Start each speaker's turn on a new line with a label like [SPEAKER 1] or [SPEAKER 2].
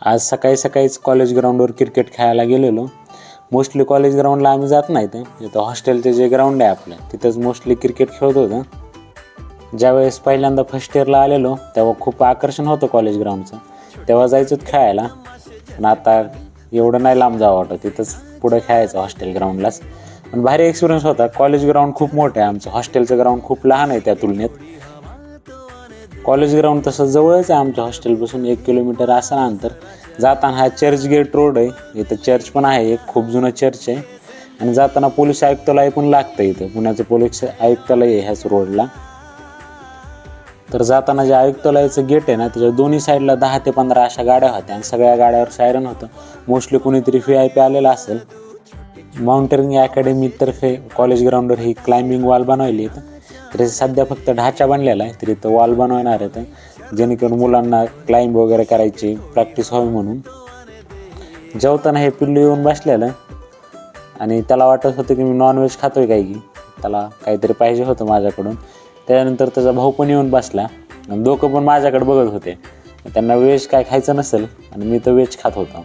[SPEAKER 1] आज सकाळी सकाळीच कॉलेज ग्राउंडवर क्रिकेट खेळायला गेलेलो. मोस्टली कॉलेज ग्राउंडला आम्ही जात नाही, तर हॉस्टेलचे जे ग्राउंड आहे आपलं तिथंच मोस्टली क्रिकेट खेळत होतं. ज्यावेळेस पहिल्यांदा फर्स्ट इयरला आलेलो तेव्हा खूप आकर्षण होतं कॉलेज ग्राउंडचं, तेव्हा जायचो खेळायला. पण आता एवढं नाही लांब जावं वाटतं, तिथंच पुढं खेळायचं हॉस्टेल ग्राउंडलाच. पण भारी एक्सपिरियन्स होता. कॉलेज ग्राउंड खूप मोठं आहे, आमचं हॉस्टेलचं ग्राउंड खूप लहान आहे त्या तुलनेत. कॉलेज ग्राउंड तसं जवळच आहे आमच्या हॉस्टेलपासून, 1 किलोमीटर असं अंतर. जाताना हा चर्च गेट रोड आहे, इथं चर्च पण आहे, एक खूप जुनं चर्च आहे. आणि जाताना पोलीस आयुक्तालय पण लागतं, इथं पुण्याचं पोलीस आयुक्तालय आहे ह्याच रोडला. तर जाताना जे आयुक्तालयाचं गेट आहे ना, त्याच्या दोन्ही साईडला 10 ते 15 अशा गाड्या होत्या आणि सगळ्या गाड्यावर सायरन होतं. मोस्टली कोणीतरी VIP आलेला असेल. माउंटेनिंग अकॅडमीतर्फे कॉलेज ग्राउंडवर ही क्लाइम्बिंग वॉल बनवली आहे. तर सध्या फक्त ढाचा बनलेला आहे, तर इथं वॉल बनवणार आहे, जेणेकरून मुलांना क्लाइंब वगैरे करायची प्रॅक्टिस व्हावी म्हणून. जेवताना हे पिल्लू येऊन बसलेलं आणि त्याला वाटत होतं की मी नॉनव्हेज खातोय काय, की त्याला काहीतरी पाहिजे होतं माझ्याकडून. त्यानंतर त्याचा भाऊ पण येऊन बसला आणि दोघं पण माझ्याकडे बघत होते. त्यांना व्हेज काय खायचं नसेल आणि मी तर व्हेज खात होतो.